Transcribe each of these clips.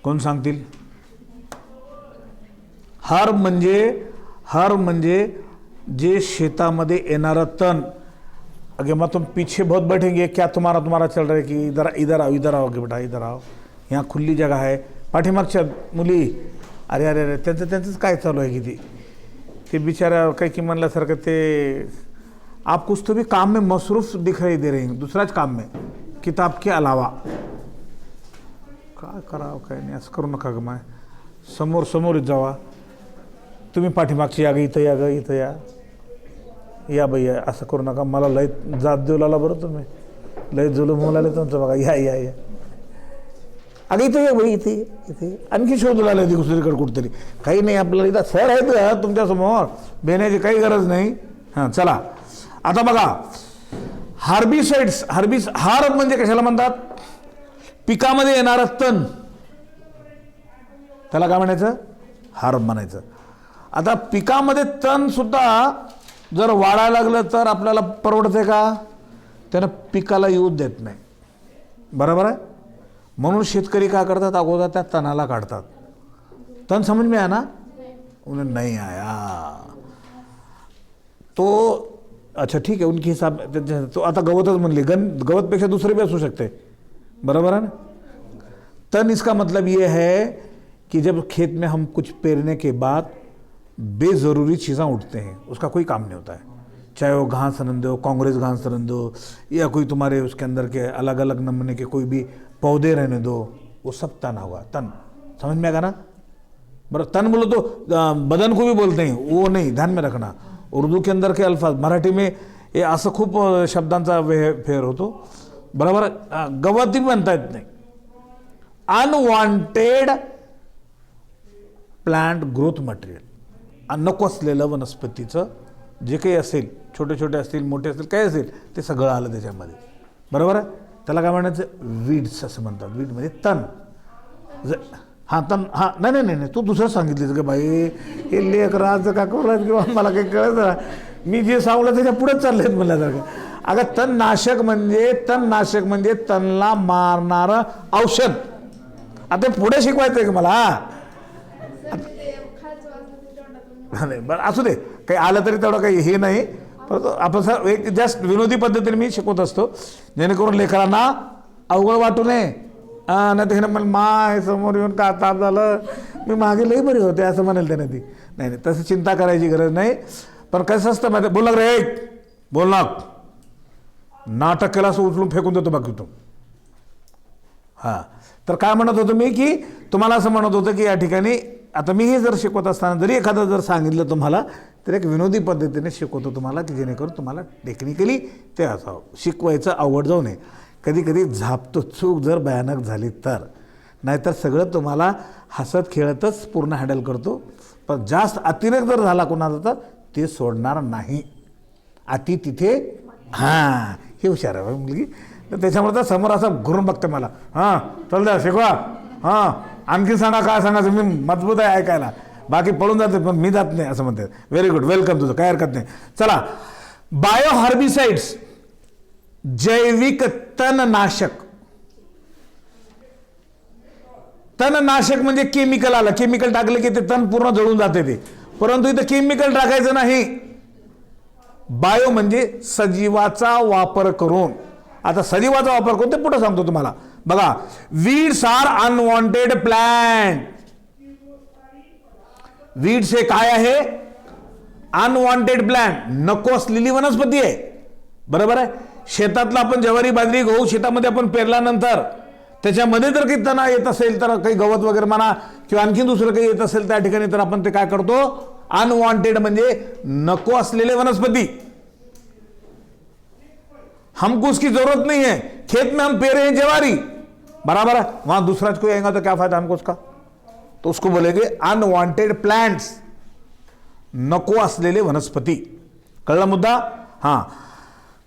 कोण सांगतील? हर म्हणजे जे शेतामध्ये येणारं तण. अगे मग तुम पीछे बहुत बैठेंगे, क्या तुम्हारा चल रहा है कि इधर आओ बेटा, इधर आओ, यहाँ खुली जगह है. पाठीमागच्या मुली, अरे अरे अरे त्यांचंच काय चालू आहे की ते बिचारा काही की म्हणल्यासारखं ते. आप कुछ तो भी काम में मसरूफ दिखाई दे रहे हैं, दुसराच काम में किताब के अलावा. काय करावं काय नाही, असं करू नका ग. माय समोर जावा तुम्ही, पाठीमागची या ग, इथं या बाई, असं करू नका. मला लय जात देऊ लागला बरं तुम्ही, लय जुलूम होऊ तुमचं बघा. या अगं इथं या बाई, इथे आणखी शोधू लागले दुसरीकडे कुठतरी. काही नाही, आपल्याला इथं सर आहेत तुमच्यासमोर, भेण्याची काही गरज नाही. हां चला आता बघा, हार्बिसाइड्स. हार्ब म्हणजे कशाला म्हणतात? पिकामध्ये येणारं तण, त्याला काय म्हणायचं? हार्ब म्हणायचं. आता पिकामध्ये तण सुद्धा जर वाढायला लागलं तर आपल्याला परवडते का? त्यानं पिकाला येऊ देत नाही, बरोबर आहे. म्हणून शेतकरी काय करतात? अगोदर त्या तणाला काढतात. तण समझ में आया ना? उन्हें नहीं आया तो अच्छा ठीक है, उनके हिसाब तो आता गवतच म्हणली, गवतपेक्षा दुसरे भी असू शकते, बराबर है ना. तन इसका मतलब ये है कि जब खेत में हम कुछ पेरने के बाद बेज़रूरी चीज़ें उठते हैं, उसका कोई काम नहीं होता है. चाहे वो घास रन दो, कांग्रेस घास रन दो, या कोई तुम्हारे उसके अंदर के अलग अलग नमूने के कोई भी पौधे रहने दो, वो सब तन होगा. तन समझ में आएगा ना? बराबर. तन बोलो तो बदन को भी बोलते हैं, वो नहीं, ध्यान में रखना. उर्दू के अंदर के अल्फाज, मराठी में हे असं खूप शब्दांचा फेर होतो, बरोबर. गवती म्हणता येत नाही. अनवॉन्टेड प्लांट ग्रोथ मटेरियल, नको असलेलं वनस्पतीचं जे काही असेल, छोटे असतील, मोठे असतील, काय असेल, ते सगळं आलं त्याच्यामध्ये, बरोबर आहे. त्याला काय म्हणायचं? वीड्स असं म्हणतात. वीड म्हणजे तण. हां तण. हां नाही तू दुसरं सांगितलीस का बाई, हे लेकराचं का करू किंवा मला काही कळत ना, मी जे सांगलं त्याच्या पुढेच चालले आहेत म्हणल्यासारखं. अगं तणनाशक म्हणजे तणला मारणारं औषध. आता पुढे शिकवायचं आहे का मला? नाही बरं असू दे, काही आलं तरी तेवढं काही हे नाही. परंतु आपण सर एक जस्ट विनोदी पद्धतीने मी शिकवत असतो, जेणेकरून लेकरांना अवघड वाटू नये. नाही तर हे ना मला माय समोर येऊन का ताप झालं, मी मागे लई बरी होते असं म्हणेल त्याने ती. नाही तसं चिंता करायची गरज नाही. पण कसं असतं माहिती, बोलणार रे बोलणार, नाटक केलं असं उचलून फेकून देतो बाकी तू. हां तर काय म्हणत होतो मी, की तुम्हाला असं म्हणत होतं की या ठिकाणी आता मी हे जर शिकवत असताना जरी एखादं जर सांगितलं तुम्हाला, तर एक विनोदी पद्धतीने शिकवतो तुम्हाला, की जेणेकरून तुम्हाला टेक्निकली ते असावं. शिकवायचं अवघड जाऊ नये. कधी झापतो चूक जर भयानक झाली तर, नाहीतर सगळं तुम्हाला हसत खेळतच पूर्ण हँडल करतो. पण जास्त अतिरेक जर झाला कोणाचा तर ते सोडणार नाही. अति तिथे हां हे हुशार आहे मुलगी. तर त्याच्यामुळे तर समोर असं घुरून बघते मला, हां चल द्या शिकवा, हां आणखी सांगा, काय सांगायचं, मी मजबूत आहे ऐकायला, बाकी पळून जाते पण मी जात नाही असं म्हणते. व्हेरी गुड, वेलकम, तुझं काय हरकत नाही. चला, बायो हार्बिसाइड्स, जैविक तणनाशक. तणनाशक म्हणजे केमिकल आलं, केमिकल टाकलं की ते तण पूर्ण जळून जाते ते. परंतु इथं केमिकल टाकायचं नाही. बायो म्हणजे सजीवाचा वापर करून. आता सजीवाचा वापर करून ते पुढे सांगतो तुम्हाला. बघा, weeds are unwanted plant. Weeds हे काय आहे? अनवॉन्टेड प्लांट, नको असलेली वनस्पती आहे, बरोबर आहे. शेतातला आपण ज्वारी बाजरी गहू शेतामध्ये आपण पेरल्यानंतर त्याच्यामध्ये जर काही तणा येत असेल, तर काही गवत वगैरे म्हणा किंवा आणखी दुसरं काही येत असेल त्या ठिकाणी, तर आपण ते काय करतो? अनवॉन्टेड म्हणजे नको असलेले वनस्पती. हमको उसकी जरूरत नहीं है, खेत में हम पेरे हैं ज्वारी, बराबर है, वहां दूसरा कोई आएगा तो क्या फायदा हमको उसका? तो उसको बोलेंगे अनवॉन्टेड प्लांट्स, नको असलेले वनस्पती. कळला मुद्दा? हां.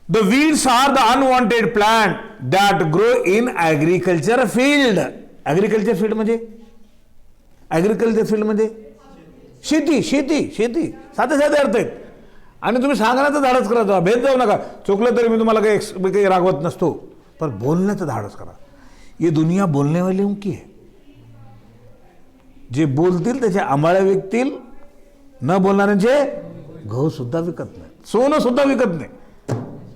The weeds are the unwanted plant that grow in agriculture field. Agriculture field म्हणजे शेती साधे अर्थ आहेत. आणि तुम्ही सांगण्याचं धाडस करा, भेद जाऊ नका. चुकलं तरी मी तुम्हाला काही रागवत नसतो, पण बोलण्याचं धाडस करा. ये दुनिया बोलने वाली की है. जे बोलतील त्याचे आंबाळ्या विकतील, न बोलणाऱ्यांचे गहू सुद्धा विकत नाही, सोनं सुद्धा विकत नाही.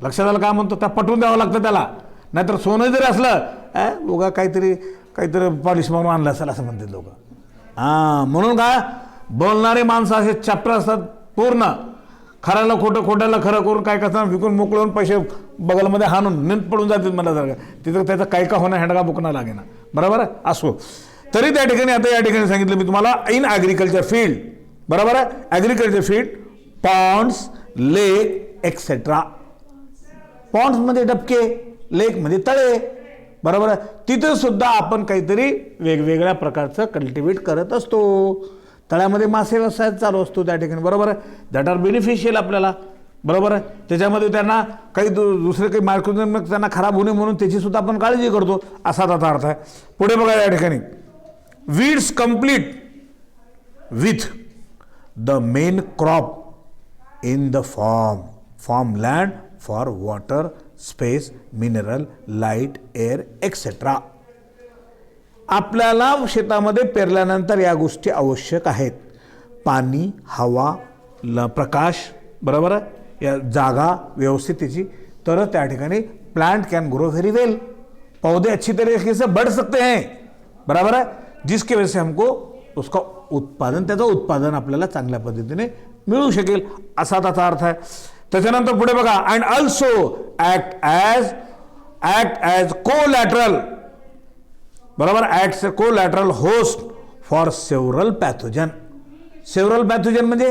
लक्षात आलं काय म्हणतो, त्या पटवून द्यावं लागतं त्याला. नाहीतर सोनं जरी असलं लोक काहीतरी पॉलिश मारून आणलं असेल असं म्हणतात लोक. म्हणून काय बोलणारे माणसं असे चॅप्टर असतात पूर्ण. खऱ्याला खोटं, खोट्याला खरं करून काय कसं विकून मोकळून पैसे बगलमध्ये हाणून नीट पडून जातील मला जर तिथं त्याचा काय का होणं हँडगा बुकणं लागेना. बरोबर आहे. असो तरी त्या ठिकाणी आता या ठिकाणी सांगितलं मी तुम्हाला इन ॲग्रिकल्चर फील्ड. बरोबर आहे. ॲग्रिकल्चर फील्ड पॉन्ड्स, लेक एक्सेट्रा. पॉन्ड्समध्ये डबके, लेकमध्ये तळे. बरोबर आहे. तिथं सुद्धा आपण काहीतरी वेगवेगळ्या प्रकारचं कल्टिवेट करत असतो. तळ्यामध्ये मासे व्यवसाय चालू असतो त्या ठिकाणी. बरोबर आहे. दॅट आर बेनिफिशियल आपल्याला. बरोबर आहे. त्याच्यामध्ये त्यांना काही दुसरे काही मायक्रोऑर्गॅनिझम त्यांना खराब होऊ नये म्हणून त्याची सुद्धा आपण काळजी करतो, असा त्याचा अर्थ आहे. पुढे बघा या ठिकाणी weeds complete with the main crop in the form land for water, space, mineral, light, air etcetera. आपल्याला शेतामध्ये पेरल्यानंतर या गोष्टी आवश्यक आहेत. पाणी, हवा, प्रकाश. बरोबर आहे. या जागा व्यवस्थित त्याची, तर त्या ठिकाणी प्लांट कॅन ग्रो वेरी वेल. पौधे अच्छी तरीके से बढ़ सकते हैं. बराबर है. जिसकी वजह से हमको उसका त्याचं उत्पादन आपल्याला चांगल्या पद्धतीने मिळू शकेल, असा त्याचा अर्थ आहे. त्याच्यानंतर पुढे बघा and also act as collateral. बरोबर. Acts collateral host for several pathogen. Several pathogen म्हणजे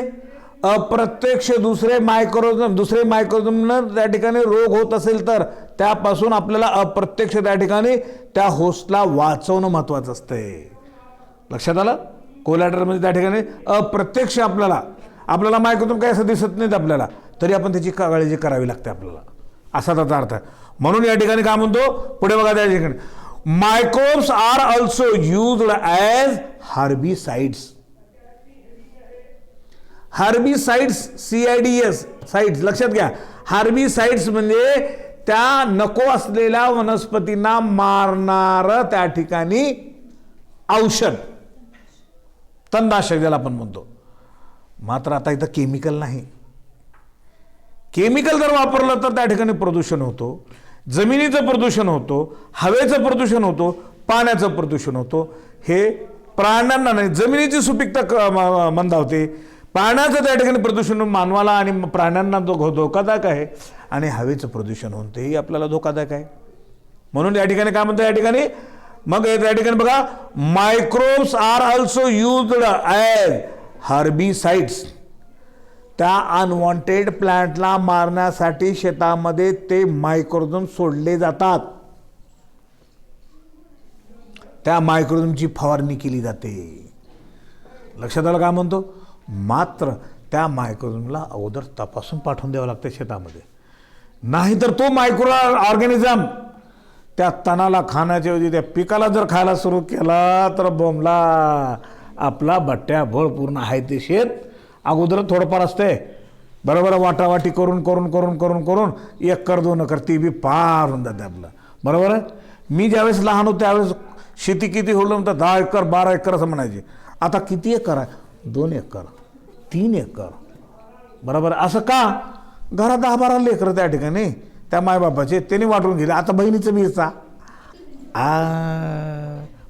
अप्रत्यक्ष दुसरे मायक्रोऑर्गॅनिझम त्या ठिकाणी रोग होत असेल तर त्यापासून आपल्याला अप्रत्यक्ष त्या ठिकाणी त्या होस्टला वाचवणं महत्त्वाचं असतंय. लक्षात आलं. कोलॅटरल म्हणजे त्या ठिकाणी अप्रत्यक्ष आपल्याला मायक्रोऑर्गॅनिझम काही असं दिसत नाहीत आपल्याला, तरी आपण त्याची काळजी करावी लागते आपल्याला, असा त्याचा अर्थ आहे. म्हणून या ठिकाणी काय म्हणतो पुढे बघा त्या ठिकाणी microbes are also used as herbicides. Herbicides, CIDS sides लक्षात घ्या. हर्बिसाइड्स म्हणजे त्या नको असलेल्या वनस्पतींना मारणार त्या ठिकाणी औषध, तणनाशक ज्याला आपण म्हणतो. मात्र आता इथं केमिकल नाही. केमिकल जर वापरलं तर त्या ठिकाणी प्रदूषण होतो, जमिनीचं प्रदूषण होतो, हवेचं प्रदूषण होतो, पाण्याचं प्रदूषण होतो. हे प्राण्यांना नाही, जमिनीची सुपीकता मंदावते. पाण्याचं त्या ठिकाणी प्रदूषण मानवाला आणि प्राण्यांना धोकादायक आहे, आणि हवेचं प्रदूषण होऊन तेही आपल्याला धोकादायक आहे. म्हणून या ठिकाणी काय म्हणतं या ठिकाणी मग या ठिकाणी बघा microbes are also used as herbicides. त्या अनवॉन्टेड प्लांटला मारण्यासाठी शेतामध्ये ते मायक्रोऑर्गॅनिझम सोडले जातात. त्या मायक्रोऑर्गॅनिझमची फवारणी केली जाते. लक्षात आलं काय म्हणतो. मात्र त्या मायक्रोऑर्गॅनिझमला अगोदर तपासून पाठवून द्यावं लागतं शेतामध्ये, नाहीतर तो मायक्रो ऑर्गॅनिझम त्या तणाला खाण्याच्या ऐवजी त्या पिकाला जर खायला सुरू केला तर बोंबला आपला बट्ट्याभर पूर्ण आहे ते शेत. अगोदर थोडंफार असते. बरोबर. वाटावाटी करून करून करून करून करून 1 एकर 2 एकर ती बी पार होऊन जाते आपलं. बरोबर आहे. मी ज्यावेळेस लहान होतो त्यावेळेस शेती किती होलं म्हणतात 10 एकर 12 एकर असं म्हणायचे. आता किती एकर आहे? 2 एकर 3 एकर. बरोबर. असं का? घरात 10-12 लेकरं त्या ठिकाणी त्या मायबापाचे त्यांनी वाटून गेले. आता बहिणीचं बीचा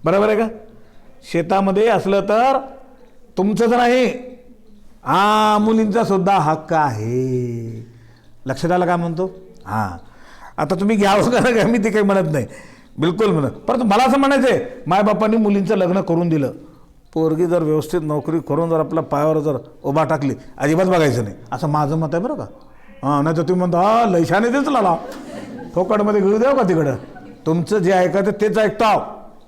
बरोबर आहे का. शेतामध्ये असलं तर तुमचंच नाही, मुलींचा सुद्धा हक्क आहे. लक्षात आलं काय म्हणतो. आता तुम्ही घ्यावं का मी ते काही म्हणत नाही, बिलकुल म्हणत. परंतु मला असं म्हणायचं आहे मायबापांनी मुलींचं लग्न करून दिलं, पोरगी जर व्यवस्थित नोकरी करून जर आपल्या पायावर जर उभा टाकली अजिबात बघायचं नाही, असं माझं मत आहे बरं का. नाही तर तुम्ही म्हणता लैशाने तेच लाला फोकाडमध्ये घेऊ द्याव का तिकडं. तुमचं जे ऐकायचं तेच ऐकता,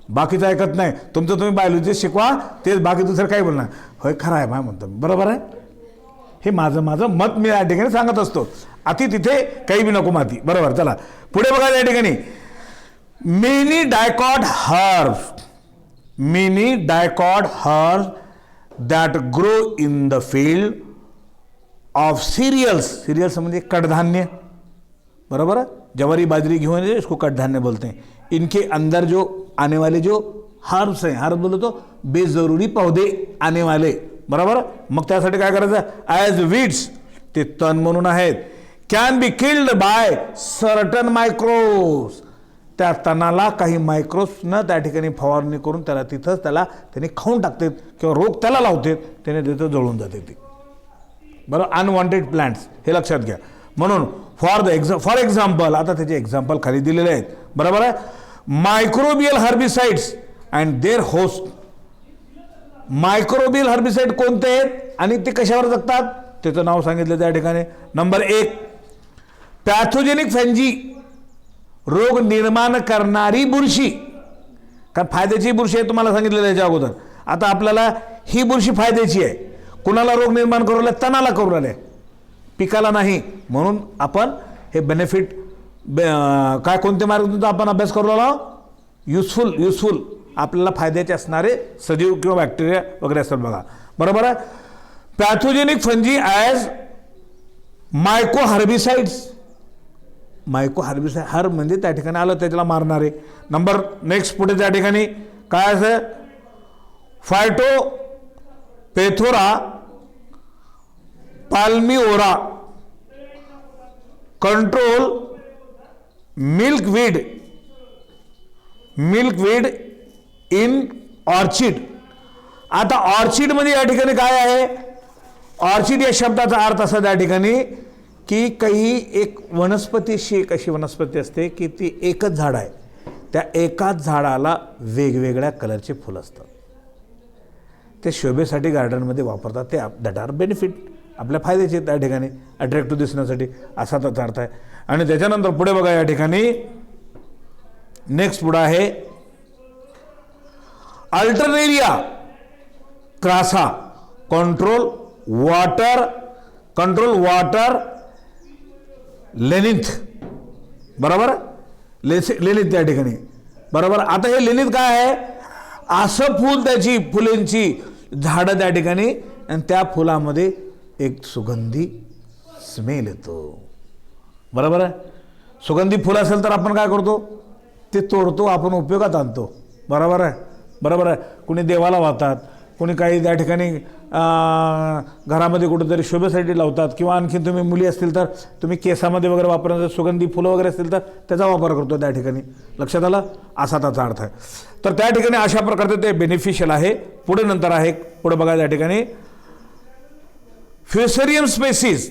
बाकीचं ऐकत नाही. तुमचं तुम्ही बायोलॉजी शिकवा, तेच बाकी दुसरं काही बोलणार. होय खरं आहे माय म्हणतो. बरोबर आहे. हे माझं मत मी या ठिकाणी सांगत असतो. अति तिथे काही बी नको माती. बरोबर. चला पुढे बघा या ठिकाणी many dicot herbs that grow in the field of cereals म्हणजे कडधान्य. बराबर. जवारी बाजरी गेहूं इसको कडधान्य बोलते हैं. इनके अंदर जो आने वाले जो हर्ब्स आहे, हर्ब बोलतो तो बेजरुरी पौधे आने वाले, बरोबर. मग त्यासाठी काय करायचं, ॲज वीड्स, ते तण म्हणून आहेत, can be killed by certain microbes, त्या तणाला काही मायक्रोब्सनं त्या ठिकाणी फवारणी करून त्याला तिथंच त्याने खाऊन टाकतात किंवा रोग त्याला लावतात, त्याने तिथं जळून जाते ते, बरोबर. अनवॉन्टेड प्लांट्स, हे लक्षात घ्या. म्हणून फॉर एक्झाम्पल, आता त्याचे एक्झाम्पल खाली दिलेले आहेत, बरोबर आहे. Microbial herbicides and their host. Microbial herbicide कोणते आहेत आणि ते कशावर जगतात, त्याचं नाव सांगितलं त्या ठिकाणी. नंबर 1, पॅथोजेनिक फंजी, रोग निर्माण करणारी बुरशी. कारण फायद्याची बुरशी आहे तुम्हाला सांगितलेलं याच्या अगोदर. आता आपल्याला ही बुरशी फायद्याची आहे, कुणाला रोग निर्माण करू राहिले, तणाला करू राहिले, पिकाला नाही. म्हणून आपण हे बेनिफिट काय कोणते मार्ग आपण अभ्यास करू राहिलो, युजफुल आपल्याला फायद्याचे असणारे सजीव किंवा बॅक्टेरिया वगैरे असतात बघा, बरोबर आहे. Pathogenic fungi as myco herbicides. Myco herbicide, herb म्हणजे त्या ठिकाणी आलं त्याला मारणारे. नंबर नेक्स्ट पुढे त्या ठिकाणी काय असं, phytophthora palmivora, control milkweed in orchid. आता ऑर्चिड मध्ये या ठिकाणी काय आहे, ऑर्चिड या शब्दाचा अर्थ असा त्या ठिकाणी की काही एक वनस्पतीशी, एक अशी वनस्पती असते की ती एकच झाड आहे, त्या एकाच झाडाला वेगवेगळ्या कलरचे फुलं असतात, ते शोभेसाठी गार्डनमध्ये वापरतात, ते दॅट आर बेनिफिट, आपल्या फायद्याचे त्या ठिकाणी अट्रॅक्टिव्ह दिसण्यासाठी, असा त्याचा अर्थ आहे. आणि त्याच्यानंतर पुढे बघा या ठिकाणी नेक्स्ट पुढे आहे अल्टरनेरिया क्रासा, कंट्रोल वाटर लेनिथ, बरोबर, लेनिथ त्या ठिकाणी, बरोबर. आता हे लेनिथ काय आहे, असं फुल, त्याची फुलांची झाडं त्या ठिकाणी, आणि त्या फुलामध्ये एक सुगंधी स्मेल येतो, बरोबर आहे. सुगंधी फुल असेल तर आपण काय करतो, ते तोडतो, आपण उपयोगात आणतो, बरोबर आहे, बरोबर आहे. कुणी देवाला वाहतात, कोणी काही त्या ठिकाणी घरामध्ये कुठेतरी शोभेसाठी लावतात, किंवा आणखी तुम्ही मुली असतील तर तुम्ही केसामध्ये वगैरे वापरण्याचं सुगंधी फुलं वगैरे असतील तर त्याचा वापर करतो त्या ठिकाणी, लक्षात आलं, असा त्याचा अर्थ आहे. तर त्या ठिकाणी अशा प्रकारचे ते बेनिफिशियल आहे. पुढे नंतर आहे, पुढे बघा त्या ठिकाणी fusarium species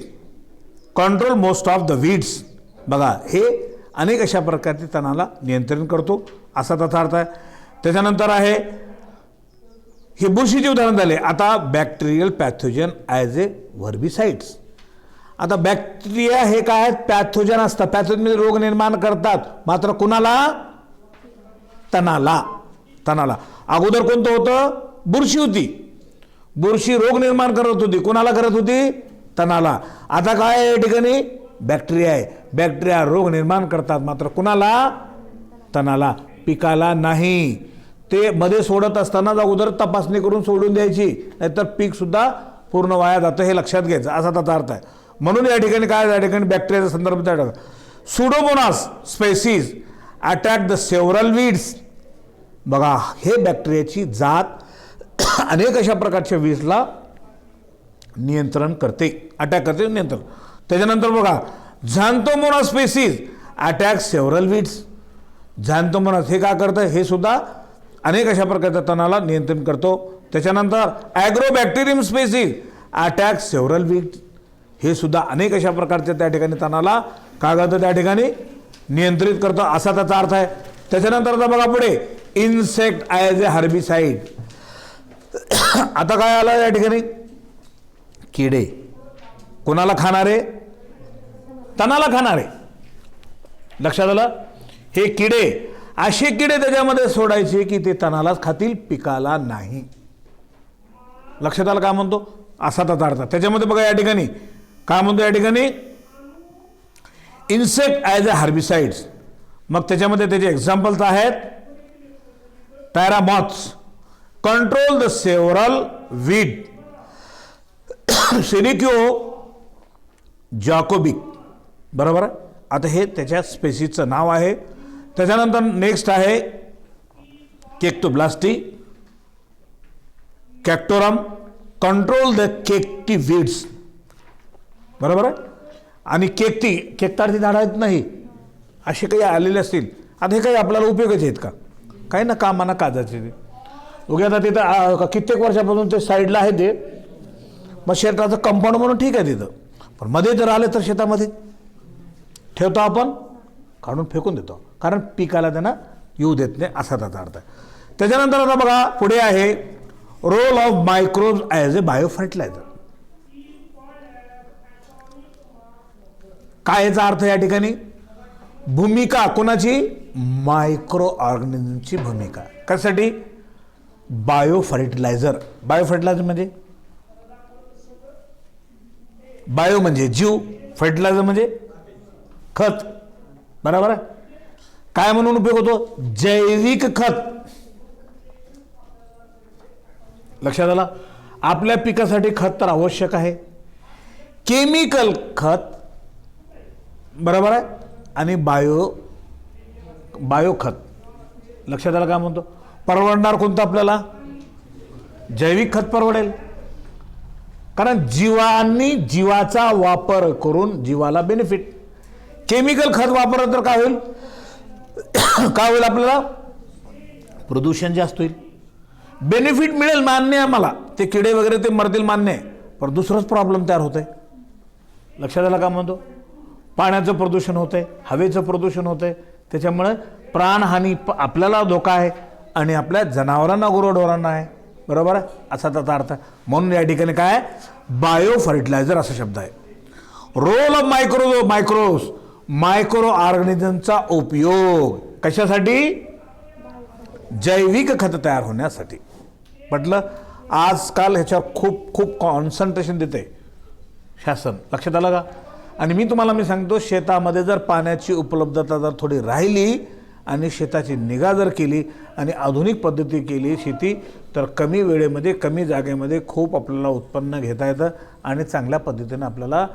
control most of the weeds. बघा हे अनेक अशा प्रकारचे तणाला नियंत्रण करतो, असा त्याचा अर्थ आहे. त्याच्यानंतर आहे, हे बुरशीचे उदाहरण झाले. आता बॅक्टेरियल पॅथोजन ॲज ए व्हर्बिसाइड्स. आता बॅक्टेरिया हे काय आहेत, पॅथोजन असतात, पॅथोजन रोग निर्माण करतात, मात्र कुणाला, तणाला. अगोदर कोणतं होतं, बुरशी होती, बुरशी रोग निर्माण करत होती, कुणाला करत होती, तणाला. आता काय आहे या ठिकाणी, बॅक्टेरिया आहे, बॅक्टेरिया रोग निर्माण करतात, मात्र कुणाला, तणाला, पिकाला नाही. ते मध्ये सोडत असताना अगोदर तपासणी करून सोडून द्यायची, नाहीतर पीक सुद्धा पूर्ण वाया जातं, हे लक्षात घ्यायचं, असा त्याचा अर्थ आहे. म्हणून या ठिकाणी काय, या ठिकाणी बॅक्टेरियाचा संदर्भ त्या Pseudomonas species attack the several weeds. बघा हे बॅक्टेरियाची जात अनेक अशा प्रकारच्या वीजला नियंत्रण करते, अटॅक करते, नियंत्रण. त्याच्यानंतर बघा झॅन्थोमोनास स्पेसीज अटॅक सेव्हरल वीड्स. झॅन्थोमोनास हे काय करतं, हे सुद्धा अनेक अशा प्रकारच्या तणाला नियंत्रण करतो. त्याच्यानंतर ॲग्रोबॅक्टेरियम स्पेसीज अटॅक सेव्हरल वीड्स. हे सुद्धा अनेक अशा प्रकारच्या त्या ठिकाणी तणाला काय करतं, त्या ठिकाणी नियंत्रित करतो, असा त्याचा अर्थ आहे. त्याच्यानंतर बघा पुढे इन्सेक्ट ॲज ए हर्बिसाइड. आता काय आलं या ठिकाणी, किडे, कोणाला खाणारे, तणाला खाणारे, लक्षात आलं. हे किडे, असे किडे त्याच्यामध्ये सोडायचे की ते तणालाच खातील, पिकाला नाही, लक्षात आलं काय म्हणतो, असा त्याचा अर्थ. त्याच्यामध्ये बघा या ठिकाणी काय म्हणतो, या ठिकाणी इन्सेक्ट ॲज अ हर्बिसाइड्स. मग त्याच्यामध्ये त्याचे एक्झाम्पल्स आहेत, पॅरामॉथ्स कंट्रोल द सेव्हरल वीड, सिनिक्यो जॅकोबिक, बरोबर आहे. आता हे त्याच्या स्पेसीजचं नाव आहे. त्याच्यानंतर नेक्स्ट आहे केक्टोब्लास्टी, कॅक्टोरम कंट्रोल द केक्टी वीड्स. बरोबर आहे. आणि केकतारची झाडं आहेत नाही असे काही आलेले असतील. आता हे काही आपल्याला उपयोगाचे आहेत का? काही ना कामाना काजाचे ते. उद्या आता तिथं कित्येक वर्षापासून ते साईडला आहे ते, मग शेताचं कंपाऊंड म्हणून ठीक आहे तिथं, पण मध्ये जर आले तर शेतामध्ये ठेवतो आपण, काढून फेकून देतो, कारण पिकाला त्यांना येऊ देत नाही असा त्याचा अर्थ आहे. त्याच्यानंतर आता बघा पुढे आहे role of microbes as a bio fertiliser. काय याचा अर्थ या ठिकाणी? भूमिका कोणाची? मायक्रो ऑर्गॅनिझमची भूमिका. कशासाठी? Bio fertiliser. बायो फर्टिलायझर म्हणजे बायो म्हणजे जीव, फर्टिलायझर म्हणजे खत. बरोबर आहे. काय म्हणून उपयोग होतो? जैविक खत. लक्षात आलं? आपल्या पिकासाठी खत तर आवश्यक आहे. केमिकल खत, बरोबर आहे, आणि बायो खत. लक्षात आलं काय म्हणतो? परवडणार कोणतं आपल्याला? जैविक खत परवडेल, कारण जीवाचा वापर करून जीवाला बेनिफिट. केमिकल खत वापरलं तर काय होईल? काय होईल आपल्याला? प्रदूषण जास्त होईल. बेनिफिट मिळेल मान्य आहे मला, ते किडे वगैरे ते मरतील मान्य आहे, पण दुसरंच प्रॉब्लेम तयार होतंय. लक्षात आलं का म्हणतो? पाण्याचं प्रदूषण होतंय, हवेचं प्रदूषण होतंय, त्याच्यामुळे प्राणहानी आपल्याला धोका आहे आणि आपल्या जनावरांना गुरढोरांना आहे. बरोबर आहे, असा त्याचा अर्थ आहे. म्हणून या ठिकाणी काय बायो फर्टिलायझर असा शब्द आहे. रोल ऑफ मायक्रोब्स मायक्रो ऑर्गॅनिझमचा उपयोग कशासाठी? जैविक खत तयार होण्यासाठी. म्हटलं आजकाल ह्याच्यावर खूप कॉन्सन्ट्रेशन देते शासन. लक्षात आलं का? आणि मी सांगतो, शेतामध्ये जर पाण्याची उपलब्धता जर थोडी राहिली आणि शेताची निगा जर केली आणि आधुनिक पद्धती केली शेती, तर कमी वेळेमध्ये कमी जागेमध्ये खूप आपल्याला उत्पन्न घेता येतं आणि चांगल्या पद्धतीने आपल्याला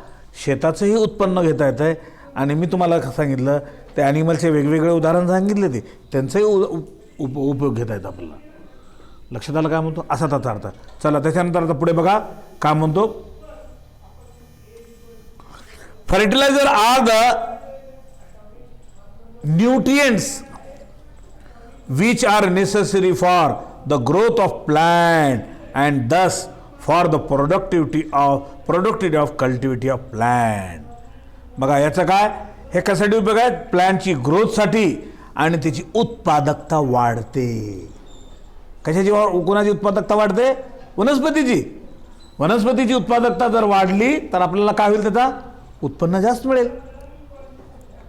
शेताचंही उत्पन्न घेता येतं आहे. आणि मी तुम्हाला सांगितलं ते ॲनिमलचे वेगवेगळे उदाहरण सांगितले, ते त्यांचाही उपयोग घेता येतं आपल्याला. लक्षात आलं काय म्हणतो? असा त्याचा अर्थ. चला त्याच्यानंतर आता पुढे बघा काय म्हणतो. Fertiliser are the nutrients which are necessary for the growth of plant and thus for the productivity of cultivity of plant. बघा याचं काय, हे कशासाठी उपयोग आहे? प्लॅन्टची ग्रोथसाठी आणि त्याची उत्पादकता वाढते. कशाची कोणाची उत्पादकता वाढते? वनस्पतीची उत्पादकता जर वाढली तर आपल्याला काय होईल? त्याचा उत्पन्न जास्त मिळेल.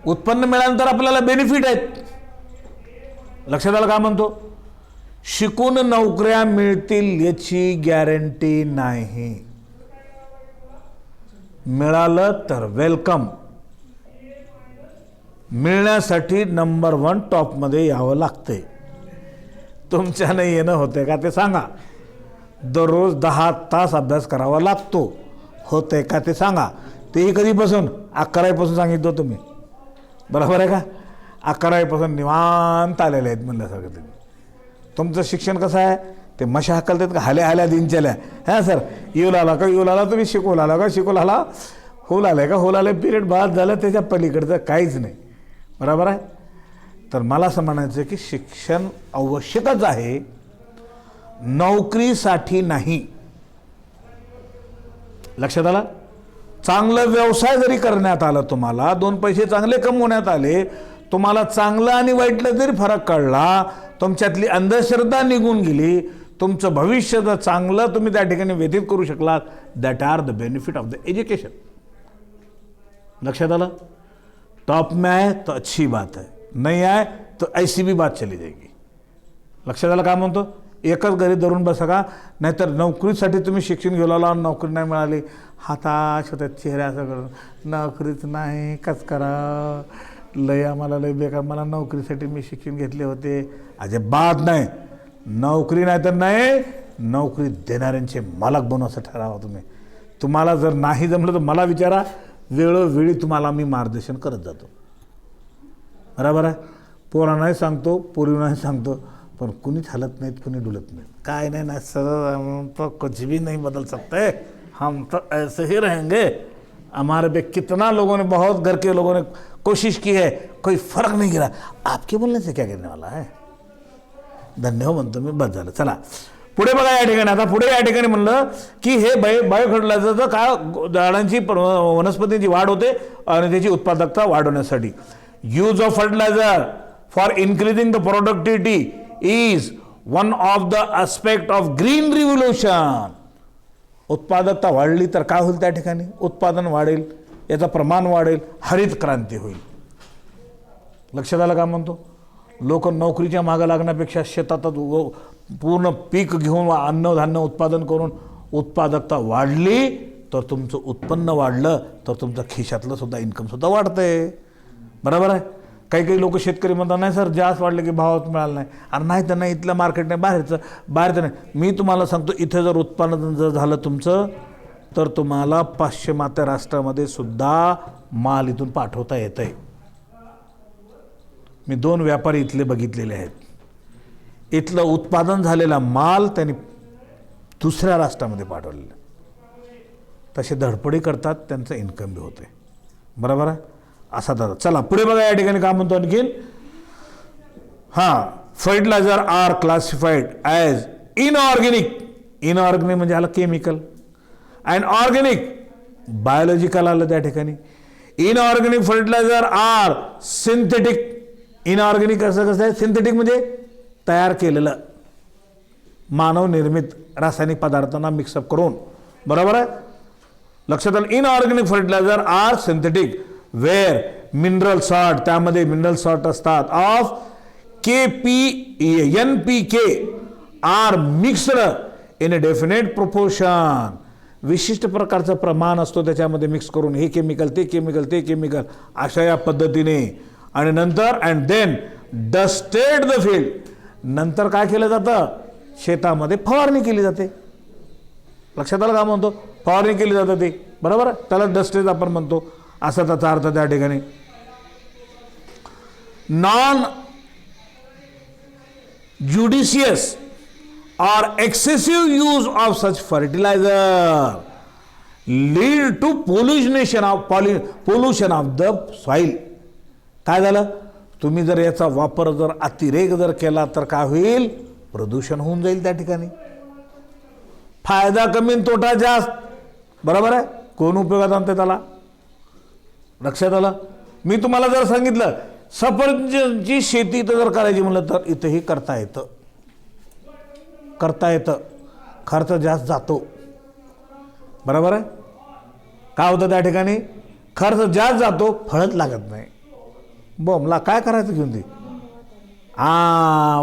उत्पन्न मिळाल्यानंतर आपल्याला बेनिफिट आहेत. लक्षात आलं काय म्हणतो? शिकून नोकऱ्या मिळतील याची गॅरंटी नाही. मिळालं तर वेलकम. मिळण्यासाठी नंबर 1 टॉपमध्ये यावं लागतंय. तुमच्याने येणं होतंय का ते सांगा. दररोज 10 तास अभ्यास करावा लागतो, होतंय का ते सांगा. तेही कधीपासून? 11वीपासून सांगितलं तुम्ही. बरोबर आहे का? 11वीपासून निवांत आलेले आहेत म्हणल्यासारखं. तुम्ही तुमचं शिक्षण कसं आहे? ते मशा हकलतात का? हाल्या दिनचल्या. हां सर, येऊ लागला तुम्ही शिकवू लागला का? शिकवू लागला, होऊ लागले का? होऊ लागले पिरियड बाद झालं, त्याच्या पलीकडचं काहीच नाही. बरोबर आहे. तर मला असं म्हणायचं की शिक्षण आवश्यकच आहे, नोकरीसाठी नाही. लक्षात आलं? चांगलं व्यवसाय जरी करण्यात आला, तुम्हाला 2 पैसे चांगले कमवण्यात आले, तुम्हाला चांगलं आणि वाईटला जरी फरक कळला, तुमच्यातली अंधश्रद्धा निघून गेली, तुमचं भविष्य जर चांगलं तुम्ही त्या ठिकाणी व्यतीत करू शकलात, that are the benefit of the education. लक्षात आलं? टॉप में आहे तो अच्छी बात है, नहीं आहे तो ऐसी भी बात चली जाएगी. लक्षात आलं काय म्हणतो? एकच घरी धरून बसा का? नाहीतर नोकरीसाठी तुम्ही शिक्षण घेऊ लागला, नोकरी नाही मिळाली, हाताश होत्या चेहऱ्या असं करून, नोकरीच नाही, कस करा, लय आम्हाला लय बेकार, मला नोकरीसाठी मी शिक्षण घेतले होते. अजिबात नाही. नोकरी नाही तर नाही, नोकरी देणाऱ्यांचे मालक बनू असं ठरावा तुम्ही. तुम्हाला जर नाही जमलं तर मला विचारा, वेळोवेळी तुम्हाला मी मार्गदर्शन करत जातो. बरोबर आहे. पोरांनाही सांगतो, पोरींनाही सांगतो, पण कुणीच हलत नाहीत, कुणी डुलत नाहीत. काय नाही ना सर, हम तो कुछ भी नहीं बदल सकते, हम तो ऐसे ही रहेंगे. हमारे पे कितना लोगों ने, बहुत घर के लोगों ने कोशिश की है, कोई फर्क नहीं गिरा. आपके बोलने से क्या गिरने वाला है. धन्यवाद म्हणतो मी, बस झालं. चला पुढे बघा या ठिकाणी. आता पुढे या ठिकाणी म्हणलं की हे बायो फर्टिलायझरचं काय, झाडांची वनस्पतींची वाढ होते आणि त्याची उत्पादकता वाढवण्यासाठी. Use of fertiliser for increasing the productivity is one of the aspect of green revolution. उत्पादकता वाढली तर काय होईल, त्या ठिकाणी उत्पादन वाढेल, याचं प्रमाण वाढेल, हरित क्रांती होईल. लक्षात आलं का म्हणतो. लोक नोकरीच्या मागं लागण्यापेक्षा शेतातच पूर्ण पीक घेऊन अन्नधान्य उत्पादन करून उत्पादकता वाढली तर तुमचं उत्पन्न वाढलं तर तुमचं खिशातलं सुद्धा इन्कमसुद्धा वाढतंय. बरोबर आहे. काही काही लोक शेतकरी म्हणतात नाही सर जास्त वाढले की भावात मिळाला नाही. अरे नाही तर नाही, इथलं मार्केट नाही, बाहेरचं नाही. मी तुम्हाला सांगतो, इथं जर उत्पादन जर झालं तुमचं तर तुम्हाला पाश्चिमात्य राष्ट्रामध्ये सुद्धा माल इथून पाठवता येत आहे. मी 2 व्यापारी इथले बघितलेले आहेत. इथलं उत्पादन झालेला माल त्यांनी दुसऱ्या राष्ट्रामध्ये पाठवलेला. तसे धडपडी करतात, त्यांचं इन्कम बी होते. बरोबर आहे. असा दादा. चला पुढे बघा या ठिकाणी काय म्हणतो आणखीन. हां, fertiliser are classified as inorganic. Inorganic म्हणजे आलं केमिकल, अँड ऑर्गॅनिक बायोलॉजिकल आलं त्या ठिकाणी. Inorganic fertiliser are synthetic. Inorganic कसं कसं आहे, सिंथेटिक म्हणजे तयार केलेलं, मानव निर्मित रासायनिक पदार्थांना मिक्सअप करून. बरोबर आहे. लक्षात आलं. Inorganic fertiliser are synthetic where mineral salt, त्यामध्ये मिनरल सॉल्ट असतात, of NPK are mixed in a definite proportion. विशिष्ट प्रकारचं प्रमाण असतो त्याच्यामध्ये मिक्स करून, हे केमिकल ते केमिकल ते केमिकल, अशा या पद्धतीने. आणि नंतर and then dusted the field. नंतर काय केलं जातं, शेतामध्ये फवारणी केली जाते. लक्षात आलं का म्हणतो, फवारणी केली जाते ते. बरोबर आहे. त्याला डस्टेज आपण म्हणतो, असा त्याचा अर्थ त्या ठिकाणी. Non judicious or excessive use of such fertilizer lead to pollution of the soil. काय झालं, तुम्ही जर याचा वापर जर अतिरेक जर केला तर काय होईल, प्रदूषण होऊन जाईल त्या ठिकाणी. फायदा कमी तोटा जास्त. बरोबर आहे. कोण उपयोगात आणते त्याला. लक्षात आलं. मी तुम्हाला जर सांगितलं सफरचंदची शेती तर जर करायची म्हणलं तर इथंही करता येतं, खर्च जास्त जातो. बरोबर आहे. काय होतं त्या ठिकाणी, खर्च जास्त जातो, फळच लागत नाही. बोमला काय करायचं घेऊन ते.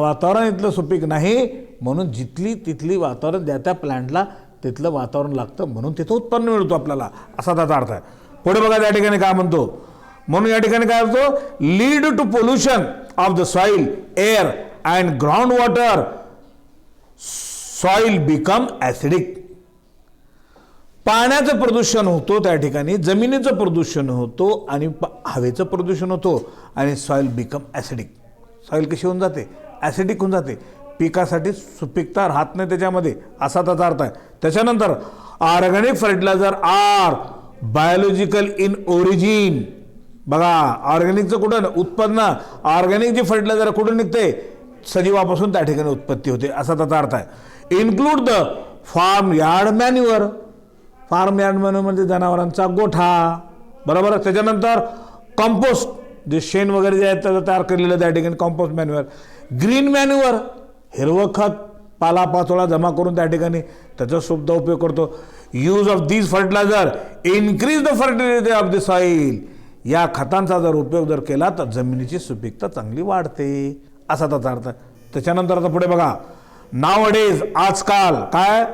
वातावरण इथलं सुपीक नाही म्हणून जिथली तिथली वातावरण ज्या त्या प्लॅन्टला तिथलं वातावरण लागतं म्हणून तिथं उत्पन्न मिळतो आपल्याला, असा त्याचा अर्थ आहे. पुढे बघा त्या ठिकाणी काय म्हणतो. म्हणून या ठिकाणी काय होतो, lead to pollution of the soil, air and ground water. Soil become acidic. पाण्याचं प्रदूषण होतो त्या ठिकाणी, जमिनीचं प्रदूषण होतो आणि हवेचं प्रदूषण होतो आणि सॉइल बिकम ॲसिडिक. सॉइल कशी होऊन जाते, ॲसिडिक होऊन जाते. पिकासाठी सुपीकता राहत नाही त्याच्यामध्ये, असा त्याचा अर्थ आहे. त्याच्यानंतर organic fertiliser are biological in origin. बघा ऑर्गॅनिकचं कुठं उत्पन्न, ऑर्गॅनिक जे फर्टिलायझर कुठून निघते, सजीवापासून त्या ठिकाणी उत्पत्ती होते, असा त्याचा अर्थ आहे. Include the farm yard manure. Farm yard manure म्हणजे जनावरांचा गोठा. बरोबर. त्याच्यानंतर कंपोस्ट, जे शेण वगैरे जे आहे त्याचं तयार केलेलं त्या ठिकाणी कंपोस्ट मॅन्युअर. ग्रीन मॅन्युअर, हिरवं खत, पालापाचोळा जमा करून त्या ठिकाणी त्याचा सुद्धा उपयोग करतो. Use of these fertiliser increase the fertility of the soil. या खतांचा जर उपयोग जर केला तर जमिनीची सुपीकता चांगली वाढते, असा त्याचा अर्थ आहे. त्याच्यानंतर आता पुढे बघा. नावडेज, आजकाल काय,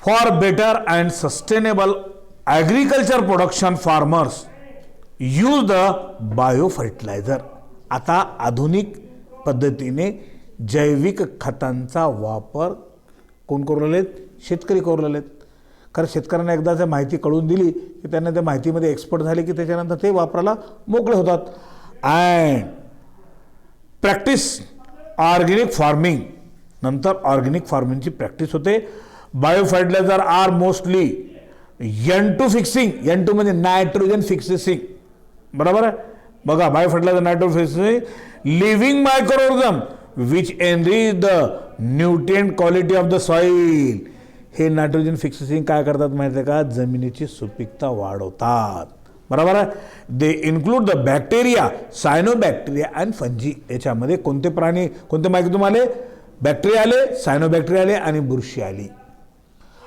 for better and sustainable agriculture production farmers use the bio fertiliser. आता आधुनिक पद्धतीने जैविक खतांचा वापर कोण करू लागलेत, शेतकरी करू लागलेत. कारण शेतकऱ्यांना एकदा जर माहिती कळून दिली की त्यांना त्या माहितीमध्ये एक्सपर्ट झाले की त्याच्यानंतर ते वापरायला मोकळे होतात. अँड प्रॅक्टिस ऑर्गेनिक फार्मिंग, नंतर ऑर्गेनिक फार्मिंगची प्रॅक्टिस होते. Bio fertiliser are mostly N2 fixing, N2 म्हणजे नायट्रोजन फिक्सिंग, बरोबर आहे. बघा bio fertiliser nitrogen fixing living microorganism which enrich the nutrient quality of the soil. हे नायट्रोजन फिक्सिंग काय करतात माहिती आहे का, जमिनीची सुपीकता वाढवतात, बरोबर आहे. They include the bacteria, cyanobacteria and fungi. याच्यामध्ये कोणते प्राणी, कोणते माहिती तुम्हाला, बॅक्टेरिया आले, सायनोबॅक्टेरिया आले आणि बुरशी आली.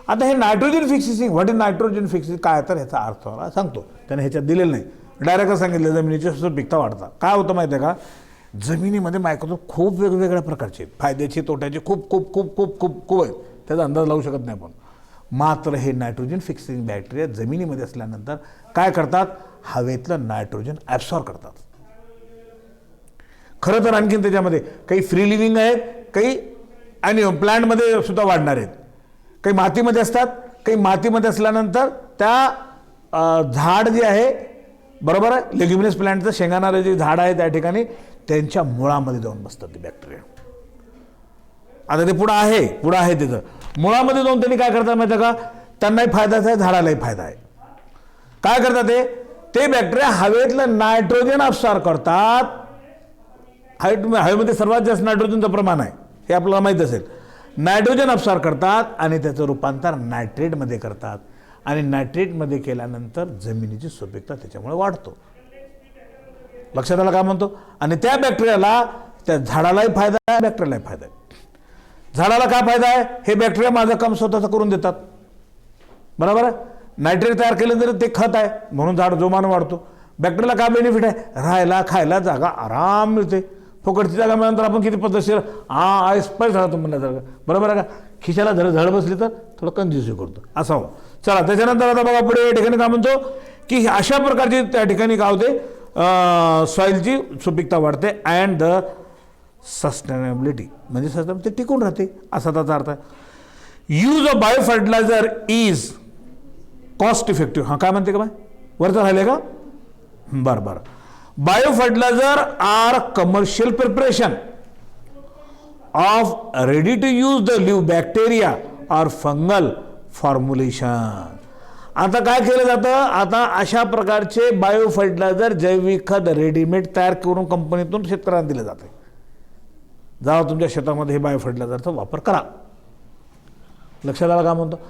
आता हे nitrogen fixing, what is nitrogen fixing काय, तर ह्याचा अर्थ मला सांगतो. त्याने ह्याच्यात दिलेलं नाही, डायरेक्ट सांगितलं जमिनीची सुपीकता वाढतात. काय होतं माहिती आहे का, जमिनीमध्ये मायक्रोब खूप वेगवेगळ्या प्रकारचे आहेत, फायद्याचे तोट्याचे खूप खूप खूप खूप खूप खूप आहेत, त्याचा अंदाज लावू शकत नाही आपण. मात्र हे नायट्रोजन फिक्सिंग बॅक्टेरिया जमिनीमध्ये असल्यानंतर काय करतात, हवेतलं नायट्रोजन ॲब्सॉर्ब करतात. खरं तर आणखीन त्याच्यामध्ये काही फ्री लिव्हिंग आहेत, काही आणि प्लांटमध्ये सुद्धा वाढणार आहेत, काही मातीमध्ये असतात, काही मातीमध्ये असल्यानंतर त्या झाड जे आहे, बरोबर आहे, लेग्युमिनस प्लांटचं शेंगाणारं जे झाड आहे त्या ठिकाणी त्यांच्या मुळामध्ये जाऊन बसतात ते बॅक्टेरिया. आता ते पुढं आहे तिथं मुळामध्ये जाऊन त्यांनी काय करतात माहिती आहे का, त्यांनाही फायदाच आहे, झाडालाही फायदा आहे. काय करतात ते बॅक्टेरिया हवेतलं नायट्रोजन ॲब्सॉर्ब करतात. हवेमध्ये सर्वात जास्त नायट्रोजनचं प्रमाण आहे हे आपल्याला माहीत असेल. नायट्रोजन ॲब्सॉर्ब करतात आणि त्याचं रूपांतर नायट्रेटमध्ये करतात आणि नायट्रेटमध्ये केल्यानंतर जमिनीची सुपीकता त्याच्यामुळे वाढतो. लक्षात आलं काय म्हणतो. आणि त्या बॅक्टेरियाला, त्या झाडालाही फायदा आहे, बॅक्टेरियालाही फायदा आहे. झाडाला काय फायदा आहे, हे बॅक्टेरिया माझं काम स्वतःचं करून देतात, बरोबर आहे. नायट्रेट तयार केलं तरी ते खत आहे म्हणून झाड जोमानं वाढतो. बॅक्टेरियाला काय बेनिफिट आहे, राहायला खायला जागा आराम मिळते. फुकटची जागा मिळाल्यानंतर आपण किती पद्धतशीर पैसा राहतो म्हणण्यासारखं, बरोबर आहे का. खिशाला झळ बसली तर थोडं कंजूसी करतो असा हो. चला त्याच्यानंतर आता बघा पुढे या ठिकाणी काय म्हणतो की अशा प्रकारची त्या ठिकाणी काय होते, सॉईलची सुपीकता वाढते अँड द सस्टेनेबिलिटी, म्हणजे ते टिकून राहते असा त्याचा अर्थ आहे. Use of bio fertiliser is cost effective. हां काय म्हणते का बाय, वरचं राहिले का, बरं. Bio fertiliser are commercial preparation of ready to use the live bacteria or fungal formulation. आता काय केलं जातं, आता अशा प्रकारचे बायो फर्टिलायझर जैविक खत रेडीमेड तयार करून कंपनीतून शेतकऱ्यांना दिलं जाते. जावा तुमच्या शेतामध्ये हे बायो फर्टिलायझरचा वापर करा. लक्षात आला का म्हणतो.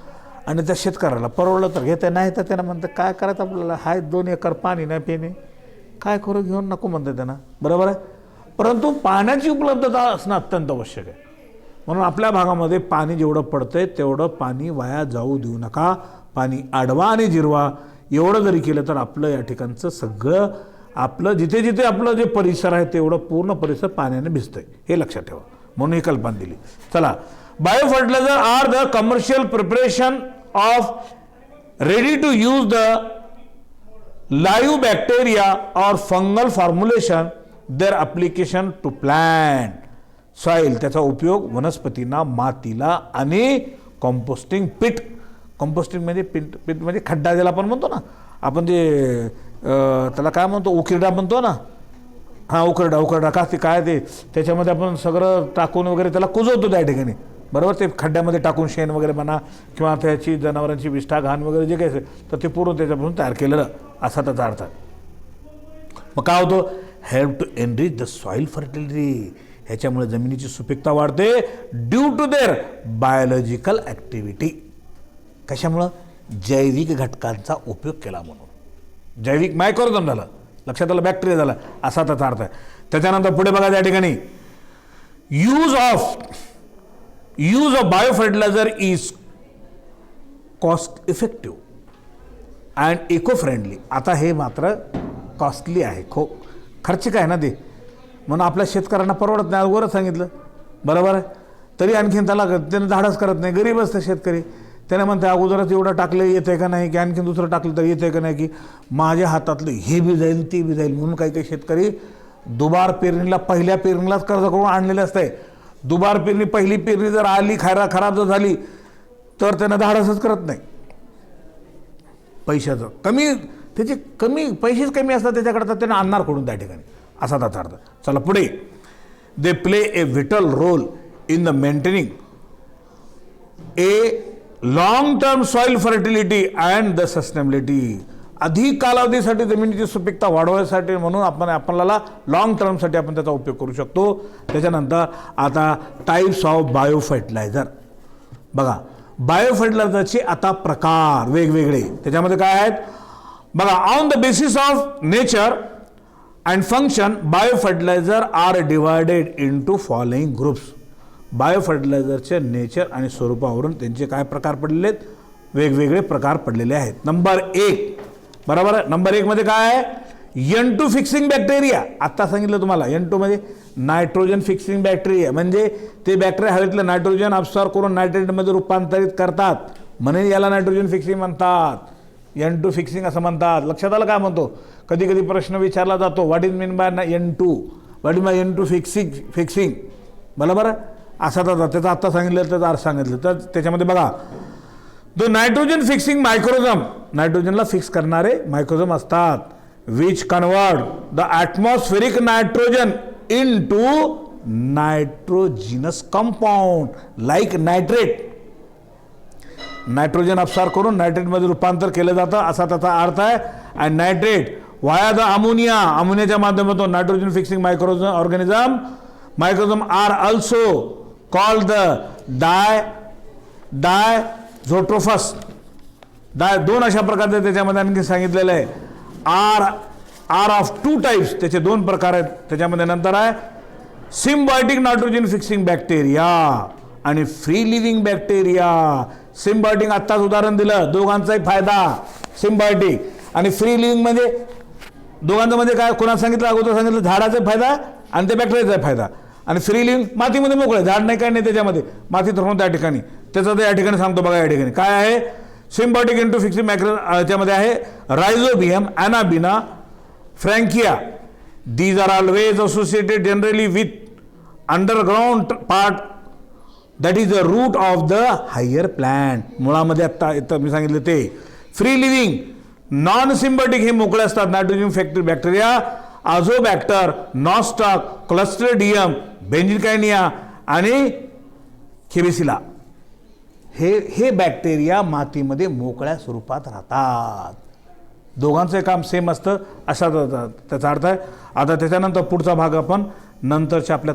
आणि त्या शेतकऱ्याला परवडलं तर घेते, नाही तर त्यानं म्हणतं काय करायचं आपल्याला, हाय 2 एकर पाणी नाही पिणे, काय करू घेऊन नको म्हणतं त्यांना, बरोबर आहे. परंतु पाण्याची उपलब्धता असणं अत्यंत आवश्यक आहे. म्हणून आपल्या भागामध्ये पाणी जेवढं पडतंय तेवढं पाणी वाया जाऊ देऊ नका. पाणी अडवा आणि जिरवा. एवढं जरी केलं तर आपलं या ठिकाणचं सगळं, आपलं जिथे जिथे आपलं जे परिसर आहे तेवढं पूर्ण परिसर पाण्याने भिजतंय, हे लक्षात ठेवा. म्हणून ही कल्पना दिली. चला, bio fertiliser are the commercial preparation of ready to use the live bacteria or fungal formulation, their application to plant soil. त्याचा उपयोग वनस्पतींना, मातीला आणि कंपोस्टिंग पीट. कंपोस्टिंग म्हणजे पीट म्हणजे खड्डा ज्याला आपण म्हणतो ना, आपण जे त्याला काय म्हणतो, उकिरडा म्हणतो ना, हां उकरडा का ते काय ते, त्याच्यामध्ये आपण सगळं टाकून वगैरे त्याला कुजवतो त्या ठिकाणी, बरोबर. ते खड्ड्यामध्ये टाकून शेण वगैरे म्हणा किंवा त्याची जनावरांची विष्ठा घाण वगैरे जे काही असेल तर ते पूर्ण त्याच्यापासून तयार केलेलं असा त्याचा अर्थ आहे. मग काय होतं, help to enrich the soil fertility. ह्याच्यामुळे जमिनीची सुपीकता वाढते due to their biological activity. कशामुळं, जैविक घटकांचा उपयोग केला म्हणून. जैविक मायक्रोऑर्गनिझम झालं, लक्षात आलं, बॅक्टेरिया झाला असा त्याचा अर्थ आहे. त्याच्यानंतर पुढे बघा त्या ठिकाणी use of bio fertiliser is cost effective and eco friendly. आता हे मात्र कॉस्टली आहे, खूप खर्चिक आहे ना ते, म्हणून आपल्या शेतकऱ्यांना परवडत नाही, अगोदरच सांगितलं, बरोबर आहे. तरी आणखीन त्यानं धाडस करत नाही, गरीब असतं शेतकरी. त्याने म्हणते अगोदरच एवढं टाकलं येतं का नाही, की आणखीन दुसरं टाकलं तर येतं का नाही, की माझ्या हातातलं हे बी जाईल ते बी जाईल म्हणून काही काही शेतकरी दुबार पेरणीला, पहिल्या पेरणीलाच कर्ज करून आणलेलं असतंय. दुबार पेरणी, पहिली पेरणी जर आली खराब जर झाली तर त्यांना धाडसच करत नाही. पैशाचं पैसेच कमी असतात त्याच्याकडे, तर त्यांना आणणार कडून त्या ठिकाणी असा त्याचा अर्थ. चला पुढे, they play a vital role in the maintaining a long term soil fertility and the sustainability. अधिक कालावधीसाठी जमिनीची सुपीकता वाढवण्यासाठी म्हणून आपल्याला लॉंग टर्मसाठी आपण त्याचा उपयोग करू शकतो. त्याच्यानंतर आता टाईप्स ऑफ बायो फर्टिलायझर बघा. बायो फर्टिलायझरचे आता प्रकार वेगवेगळे त्याच्यामध्ये काय आहेत बघा. On the basis of nature and function bio fertiliser are divided into following groups. Bio फर्टिलायझरचे नेचर आणि स्वरूपावरून त्यांचे काय प्रकार पडलेले आहेत, वेगवेगळे प्रकार पडलेले आहेत. नंबर 1 बरोबर आहे. नंबर 1 मध्ये काय आहे, N2 फिक्सिंग बॅक्टेरिया. आत्ता सांगितलं तुम्हाला N2 मध्ये नायट्रोजन फिक्सिंग बॅक्टेरिया, म्हणजे ते बॅक्टेरिया हवेतलं नायट्रोजन अब्सॉर्ब करून नायट्रेटमध्ये रूपांतरित करतात म्हणून याला नायट्रोजन फिक्सिंग म्हणतात. N2 फिक्सिंग असं म्हणतात. लक्षात आलं काय म्हणतो. कधी कधी प्रश्न विचारला जातो, what is mean by N2, what is by N2 fixing बरोबर आहे. असा तर त्याचं आत्ता सांगितलं त्याचा अर्थ सांगितलं. तर त्याच्यामध्ये बघा, द नायट्रोजन फिक्सिंग मायक्रोझम, नायट्रोजनला फिक्स करणारे मायक्रोझम असतात. Which convert the atmospheric nitrogen into nitrogenous compound like nitrate. Nitrogen absorb करून नायट्रेटमध्ये रूपांतर केलं जातं असा त्याचा अर्थ आहे. And nitrate via the ammonia, अमोनियाच्या माध्यमातून nitrogen fixing microism are also called the diazotrophs. दोन अशा प्रकारचे त्याच्यामध्ये आणखी सांगितलेलं आहे. आर ऑफ 2 टाइप्स, त्याचे 2 प्रकार आहेत. त्याच्यामध्ये नंतर आहे सिम्बायोटिक नायट्रोजन फिक्सिंग बॅक्टेरिया आणि फ्री लिव्हिंग बॅक्टेरिया. सिम्बायोटिक आत्ताच उदाहरण दिलं, दोघांचाही फायदा. सिम्बायोटिक आणि फ्री लिव्हिंग म्हणजे दोघांचं मध्ये काय, कोणा सांगितलं अगोदर सांगितलं, झाडाचा फायदा आणि त्या बॅक्टेरियाचा फायदा. आणि फ्री लिव्हिंग मातीमध्ये मोकळे, झाड नाही काय नाही त्याच्यामध्ये, मातीत राहून त्या ठिकाणी. त्याचं ते या ठिकाणी सांगतो बघा. या ठिकाणी काय आहे, सिम्बायोटिक इंटू फिक्सिंग मॅक्रो याच्यामध्ये आहे rhizobium, anabaena, frankia. These are always associated generally with underground part that is the root of the higher plant. मुळामध्ये आत्ता इथं मी सांगितलं ते. फ्री लिव्हिंग नॉन सिम्बायोटिक हे मोकळे असतात. नायट्रोजन फॅक्टरी बॅक्टेरिया, आझोबॅक्टर, नॉस्टॉक, क्लस्ट्रेडियम, बेंजिकायनिया आणि खेबेसिला. हे बॅक्टेरिया मातीमध्ये मोकळ्या स्वरूपात राहतात. दोघांचं काम सेम असतं असा त्याचा अर्थ आहे. आता त्याच्यानंतर पुढचा भाग आपण नंतरच्या आपल्या